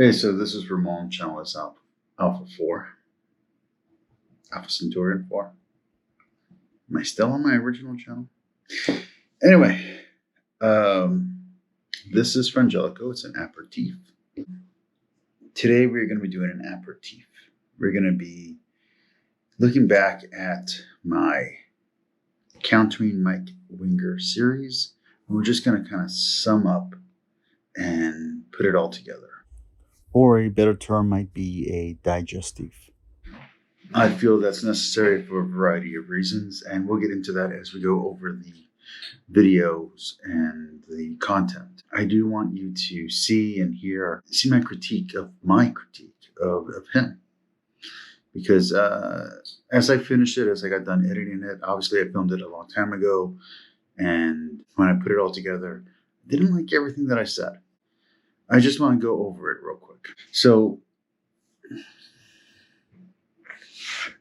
Hey, so this is Ramon, channel is Alpha 4, Alpha Centaurian 4. Am I still on my original channel? Anyway, this is Frangelico. It's an aperitif. Today we're going to be doing an aperitif. We're going to be looking back at my Countering Mike Winger series. And we're just going to kind of sum up and put it all together. Or a better term might be a digestif. I feel that's necessary for a variety of reasons, and we'll get into that as we go over the videos and the content. I do want you to see my critique of him. Because as I finished it, as I got done editing it, obviously I filmed it a long time ago, and when I put it all together, I didn't like everything that I said. I just want to go over it real quick. So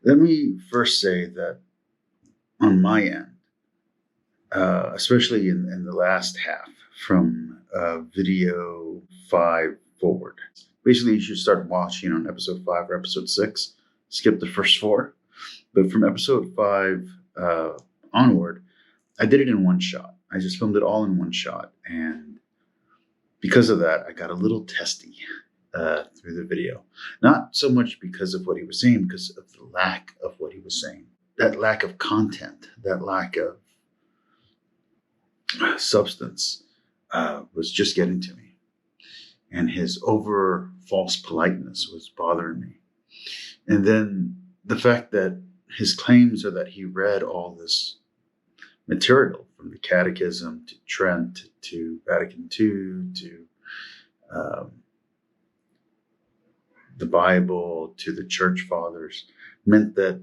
let me first say that on my end, especially in the last half from video 5 forward, basically you should start watching on episode 5 or episode 6, skip the first 4. But from episode 5 onward, I did it in one shot. I just filmed it all in one shot. And because of that, I got a little testy through the video. Not so much because of what he was saying, because of the lack of what he was saying. That lack of content, that lack of substance was just getting to me. And his over false politeness was bothering me. And then the fact that his claims are that he read all this material from the Catechism to Trent to Vatican II to the Bible to the Church Fathers meant that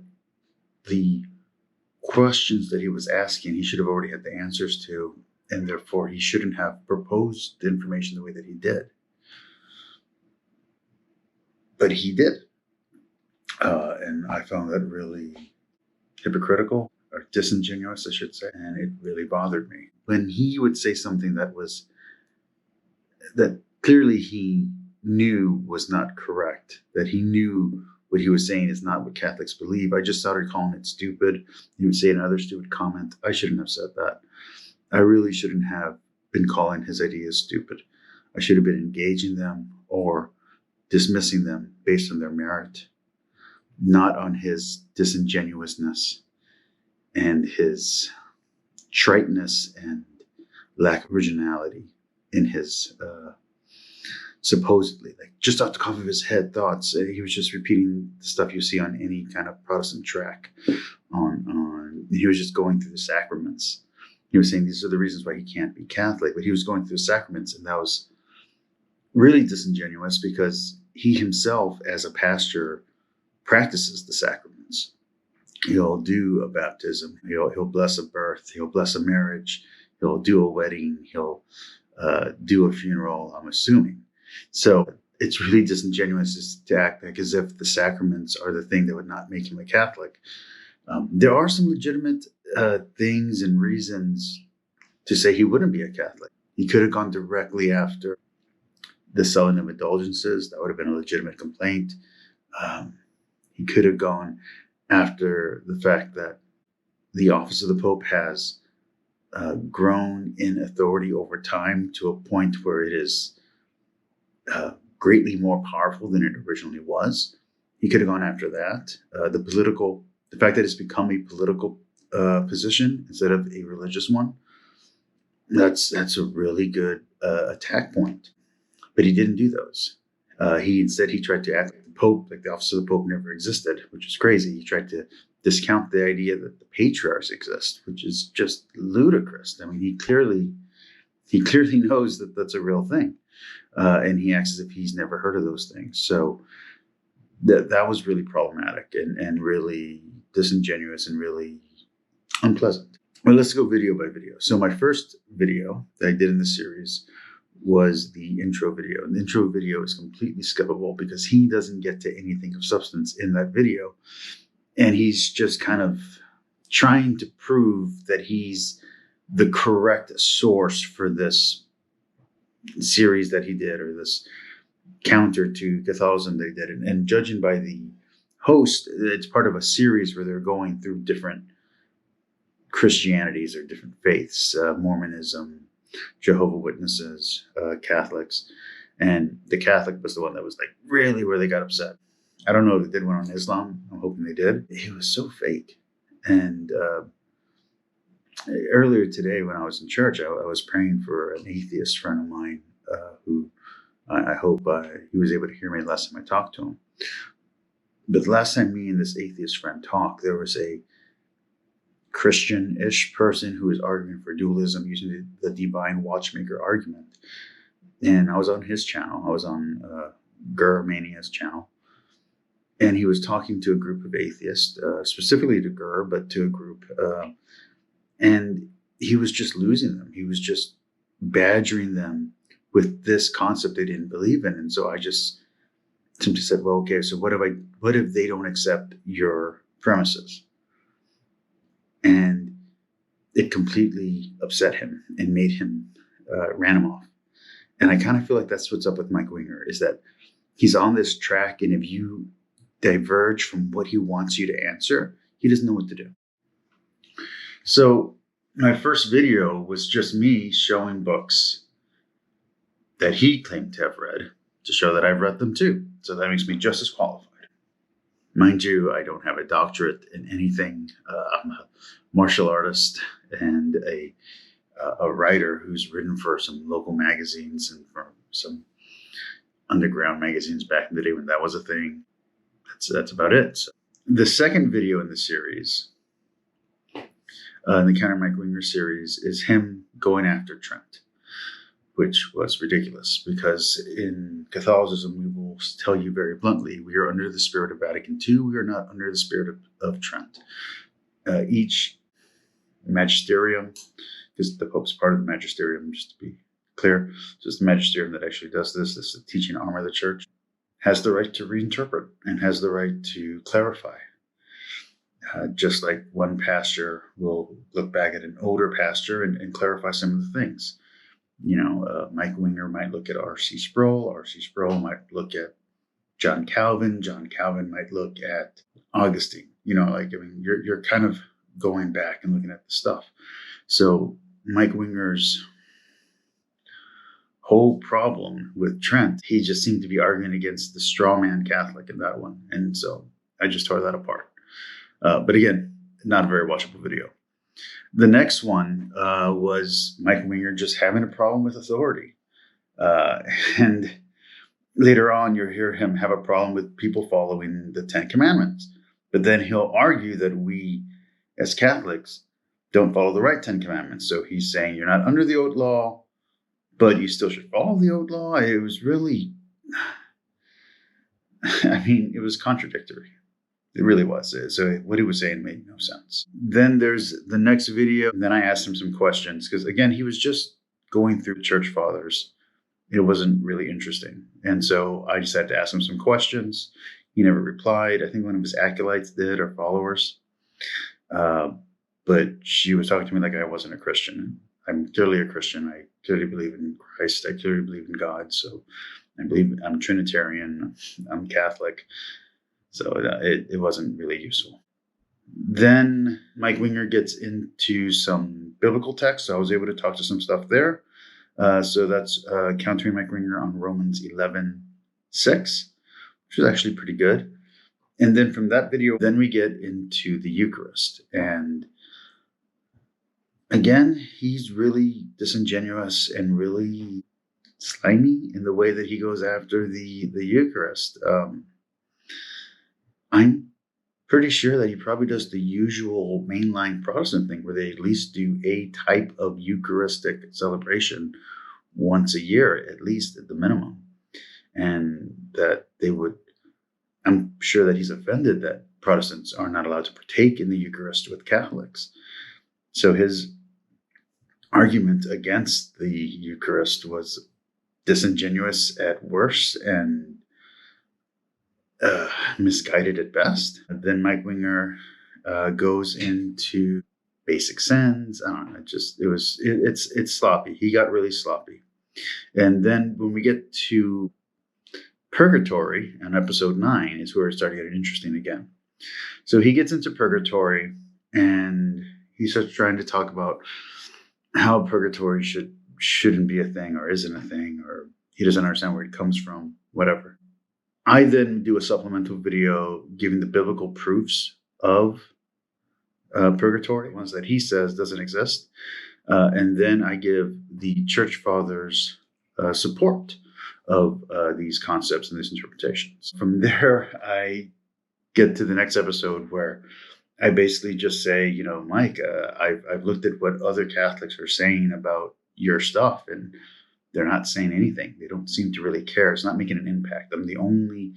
the questions that he was asking, he should have already had the answers to, and therefore he shouldn't have proposed the information the way that he did. But he did. And I found that really hypocritical, or disingenuous, I should say, and it really bothered me. When he would say something that clearly he knew was not correct, that he knew what he was saying is not what Catholics believe, I just started calling it stupid. He would say another stupid comment. I shouldn't have said that. I really shouldn't have been calling his ideas stupid. I should have been engaging them or dismissing them based on their merit, not on his disingenuousness and his triteness and lack of originality in his supposedly, like, just off the top of his head thoughts. He was just repeating the stuff you see on any kind of Protestant track. He was just going through the sacraments. He was saying these are the reasons why he can't be Catholic, but he was going through the sacraments, and that was really disingenuous because he himself, as a pastor, practices the sacraments. He'll do a baptism. He'll bless a birth. He'll bless a marriage. He'll do a wedding. He'll do a funeral, I'm assuming. So it's really disingenuous to act like as if the sacraments are the thing that would not make him a Catholic. There are some legitimate things and reasons to say he wouldn't be a Catholic. He could have gone directly after the selling of indulgences. That would have been a legitimate complaint. He could have gone after the fact that the office of the Pope has grown in authority over time to a point where it is greatly more powerful than it originally was. He could have gone after that. The fact that it's become a political position instead of a religious one, that's a really good attack point. But he didn't do those. He tried to act like the Pope, like the office of the Pope never existed, which is crazy. He tried to discount the idea that the patriarchs exist, which is just ludicrous. I mean, he clearly knows that that's a real thing, and he acts as if he's never heard of those things. So that was really problematic and really disingenuous and really unpleasant. Well, let's go video by video. So my first video that I did in the series was the intro video. And the intro video is completely skippable because he doesn't get to anything of substance in that video. And he's just kind of trying to prove that he's the correct source for this series that he did, or this counter to Catholicism they did. And judging by the host, it's part of a series where they're going through different Christianities or different faiths, Mormonism, Jehovah's Witnesses, Catholics. And the Catholic was the one that was like really where they got upset. I don't know if they did one on Islam. I'm hoping they did. It was so fake. And earlier today when I was in church, I was praying for an atheist friend of mine who I hope he was able to hear me the last time I talked to him. But the last time me and this atheist friend talked, there was a Christian-ish person who was arguing for dualism using the divine watchmaker argument. And I was on his channel. I was on Gur Mania's channel. And he was talking to a group of atheists, specifically to Gur, but to a group. And he was just losing them. He was just badgering them with this concept they didn't believe in. And so I just simply said, well, okay, so what if they don't accept your premises? And it completely upset him and made him, ran him off. And I kind of feel like that's what's up with Mike Winger, is that he's on this track, and if you diverge from what he wants you to answer, he doesn't know what to do. So my first video was just me showing books that he claimed to have read to show that I've read them too. So that makes me just as qualified. Mind you, I don't have a doctorate in anything. I'm a martial artist and a writer who's written for some local magazines and for some underground magazines back in the day when that was a thing. That's about it. So the second video in the series, in the Counter Mike Winger series, is him going after Trent, which was ridiculous because in Catholicism, we will tell you very bluntly, we are under the spirit of Vatican II. We are not under the spirit of Trent. Each magisterium, because the Pope's part of the magisterium, just to be clear, so it's the magisterium that actually does this. This is the teaching arm of the church, has the right to reinterpret and has the right to clarify. Just like one pastor will look back at an older pastor and clarify some of the things. You know, Mike Winger might look at R.C. Sproul. R.C. Sproul might look at John Calvin. John Calvin might look at Augustine. You know, like, I mean, you're kind of going back and looking at the stuff. So Mike Winger's whole problem with Trent, he just seemed to be arguing against the straw man Catholic in that one. And so I just tore that apart. But again, not a very watchable video. The next one was Mike Winger just having a problem with authority. And later on, you'll hear him have a problem with people following the 10 Commandments. But then he'll argue that we, as Catholics, don't follow the right 10 Commandments. So he's saying you're not under the old law, but you still should follow the old law. It was really, I mean, it was contradictory. It really was. So what he was saying made no sense. Then there's the next video. And then I asked him some questions because, again, he was just going through church fathers. It wasn't really interesting. And so I decided to ask him some questions. He never replied. I think one of his acolytes did, or followers. But she was talking to me like I wasn't a Christian. I'm clearly a Christian. I clearly believe in Christ. I clearly believe in God. So I believe I'm Trinitarian. I'm Catholic. So it wasn't really useful. Then Mike Winger gets into some biblical texts. So I was able to talk to some stuff there. So that's countering Mike Winger on Romans 11:6, which was actually pretty good. And then from that video, then we get into the Eucharist. And again, he's really disingenuous and really slimy in the way that he goes after the Eucharist. I'm pretty sure that he probably does the usual mainline Protestant thing where they at least do a type of Eucharistic celebration once a year, at least at the minimum. And that they would, I'm sure that he's offended that Protestants are not allowed to partake in the Eucharist with Catholics. So his argument against the Eucharist was disingenuous at worst and misguided at best. And then Mike Winger goes into basic sins. I don't know. It's sloppy. He got really sloppy. And then when we get to Purgatory, on episode 9, is where it started getting interesting again. So he gets into purgatory, and he starts trying to talk about how purgatory shouldn't be a thing, or isn't a thing, or he doesn't understand where it comes from, whatever. I then do a supplemental video giving the biblical proofs of purgatory, ones that he says doesn't exist. And then I give the church fathers support of these concepts and these interpretations. From there, I get to the next episode where I basically just say, Mike, I've looked at what other Catholics are saying about your stuff, and they're not saying anything. They don't seem to really care. It's not making an impact. I'm the only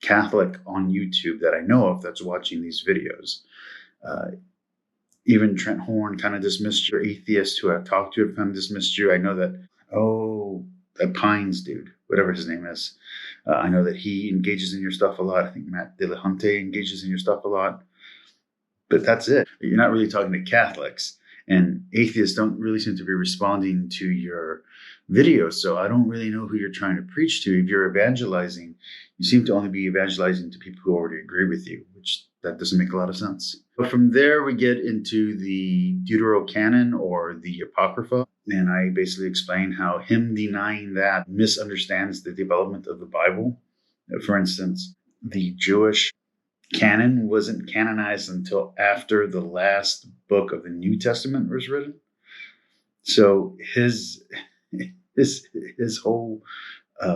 Catholic on YouTube that I know of that's watching these videos. Even Trent Horn kind of dismissed you. Atheists who I've talked to have kind of dismissed you. I know that, that Pines dude, whatever his name is, I know that he engages in your stuff a lot. I think Matt De La Hunte engages in your stuff a lot. But that's it. You're not really talking to Catholics. And atheists don't really seem to be responding to your videos. So I don't really know who you're trying to preach to. If you're evangelizing, you seem to only be evangelizing to people who already agree with you, which that doesn't make a lot of sense. But from there, we get into the Deuterocanon, or the Apocrypha. And I basically explain how him denying that misunderstands the development of the Bible. For instance, the Jewish canon wasn't canonized until after the last book of the New Testament was written. So his whole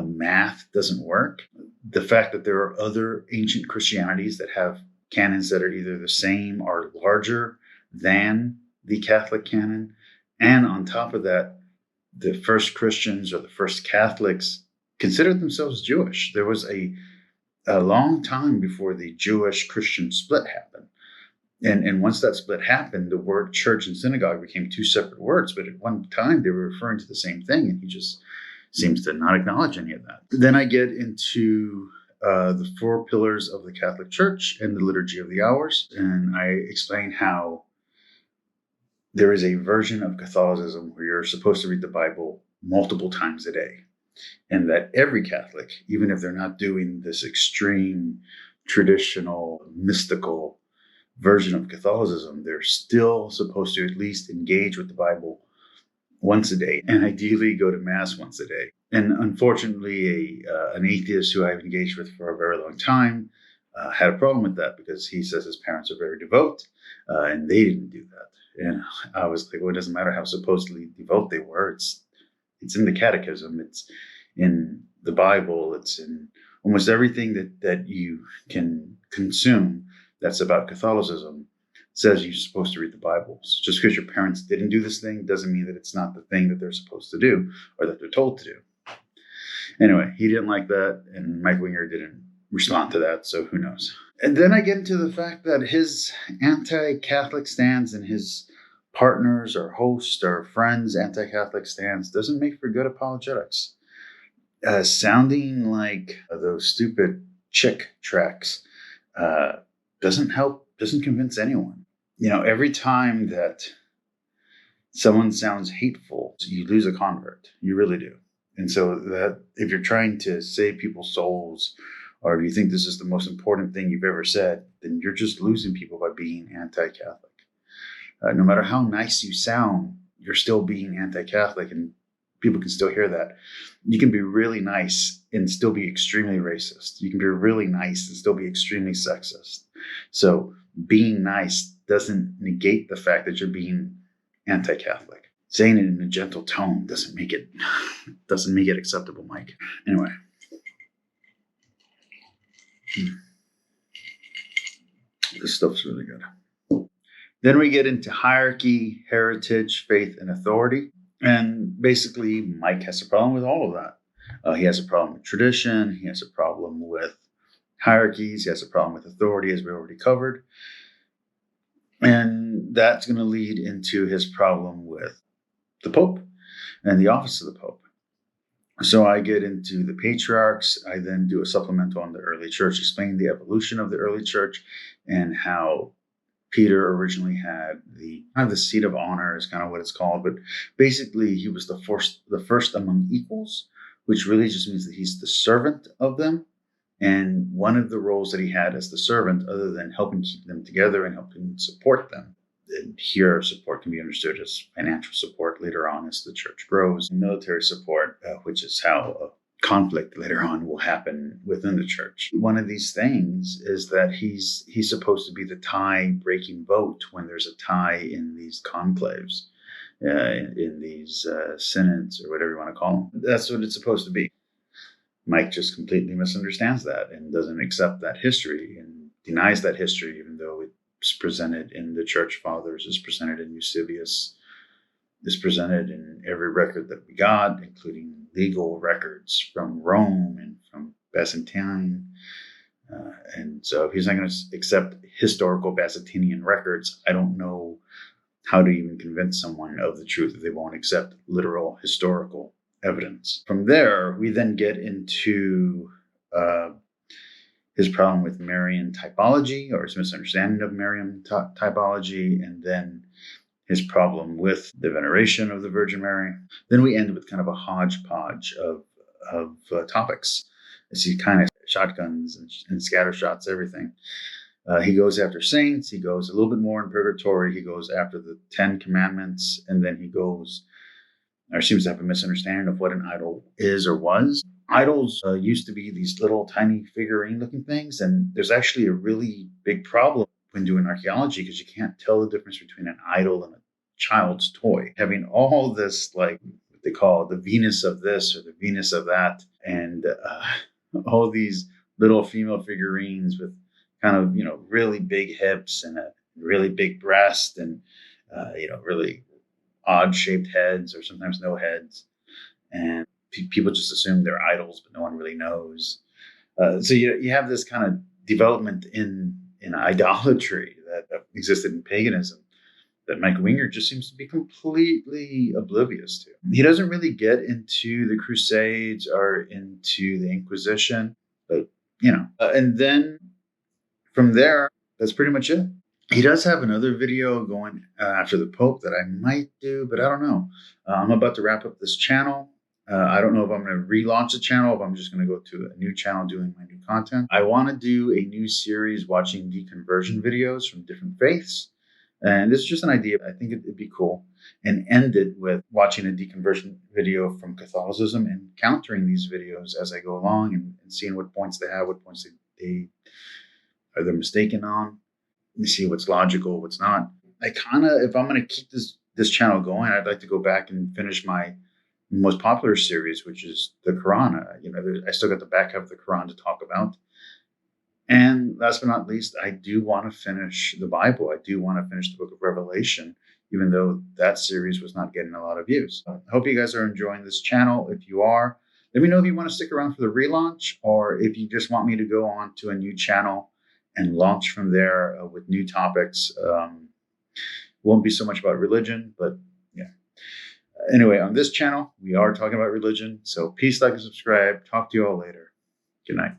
math doesn't work. The fact that there are other ancient Christianities that have canons that are either the same or larger than the Catholic canon, and on top of that, the first Christians or the first Catholics considered themselves Jewish. There was a long time before the Jewish-Christian split happened. And once that split happened, the word church and synagogue became two separate words. But at one time, they were referring to the same thing, and he just seems to not acknowledge any of that. Then I get into the 4 pillars of the Catholic Church and the Liturgy of the Hours, and I explain how there is a version of Catholicism where you're supposed to read the Bible multiple times a day. And that every Catholic, even if they're not doing this extreme, traditional, mystical version of Catholicism, they're still supposed to at least engage with the Bible once a day, and ideally go to Mass once a day. And unfortunately, an atheist who I've engaged with for a very long time had a problem with that, because he says his parents are very devout, and they didn't do that. And I was like, well, it doesn't matter how supposedly devout they were. It's in the catechism, it's in the Bible, it's in almost everything that you can consume that's about Catholicism says you're supposed to read the Bible. So just because your parents didn't do this thing doesn't mean that it's not the thing that they're supposed to do or that they're told to do. Anyway, he didn't like that, and Mike Winger didn't respond to that, so who knows. And then I get into the fact that his anti-Catholic stance and his partners or hosts or friends' anti-Catholic stance doesn't make for good apologetics. Sounding like those stupid chick tracks doesn't help, doesn't convince anyone. Every time that someone sounds hateful, you lose a convert. You really do. And so that if you're trying to save people's souls, or if you think this is the most important thing you've ever said, then you're just losing people by being anti-Catholic. No matter how nice you sound, you're still being anti-Catholic, and people can still hear that. You can be really nice and still be extremely racist. You can be really nice and still be extremely sexist. So being nice doesn't negate the fact that you're being anti-Catholic. Saying it in a gentle tone doesn't make it acceptable, Mike. Anyway. This stuff's really good. Then we get into hierarchy, heritage, faith, and authority. And basically, Mike has a problem with all of that. He has a problem with tradition. He has a problem with hierarchies. He has a problem with authority, as we already covered. And that's going to lead into his problem with the Pope and the office of the Pope. So I get into the patriarchs. I then do a supplemental on the early church, explaining the evolution of the early church and how Peter originally had the seat of honor is kind of what it's called, but basically he was the first among equals which really just means that he's the servant of them. And one of the roles that he had as the servant, other than helping keep them together and helping support them, and here support can be understood as financial support later on as the church grows, military support, which is how conflict later on will happen within the church. One of these things is that he's supposed to be the tie-breaking vote when there's a tie in these conclaves, in these synods, or whatever you want to call them. That's what it's supposed to be. Mike just completely misunderstands that and doesn't accept that history and denies that history, even though it's presented in the church fathers, is presented in Eusebius, is presented in every record that we got, including legal records from Rome and from Byzantine. And so if he's not going to accept historical Byzantinian records, I don't know how to even convince someone of the truth if they won't accept literal historical evidence. From there, we then get into his problem with Marian typology, or his misunderstanding of Marian typology, and then his problem with the veneration of the Virgin Mary. Then we end with kind of a hodgepodge of topics, as he kind of shotguns and scattershots everything. He goes after saints. He goes a little bit more in purgatory. He goes after the 10 Commandments, and then he goes, or seems to have a misunderstanding of what an idol is or was. Idols used to be these little tiny figurine-looking things, and there's actually a really big problem when doing archaeology because you can't tell the difference between an idol and a child's toy. Having all this, like what they call the Venus of this or the Venus of that, and all these little female figurines with kind of, really big hips and a really big breast and, really odd-shaped heads or sometimes no heads. And people just assume they're idols, but no one really knows. So you have this kind of development in idolatry that existed in paganism that Mike Winger just seems to be completely oblivious to. He doesn't really get into the Crusades or into the Inquisition, but, and then from there, that's pretty much it. He does have another video going after the Pope that I might do, but I don't know. I'm about to wrap up this channel. I don't know if I'm going to relaunch the channel, if I'm just going to go to a new channel doing my new content. I want to do a new series watching deconversion videos from different faiths. And this is just an idea. I think it'd be cool. And end it with watching a deconversion video from Catholicism and countering these videos as I go along and seeing what points they have, what points they are they mistaken on. You see what's logical, what's not. I kind of, if I'm going to keep this channel going, I'd like to go back and finish my most popular series, which is the Quran. I still got the back half of the Quran to talk about. And last but not least, I do want to finish the Bible. I do want to finish the book of Revelation, even though that series was not getting a lot of views. I hope you guys are enjoying this channel. If you are, let me know if you want to stick around for the relaunch, or if you just want me to go on to a new channel and launch from there with new topics. Won't be so much about religion, but yeah. Anyway, on this channel, we are talking about religion. So peace, like, and subscribe. Talk to you all later. Good night.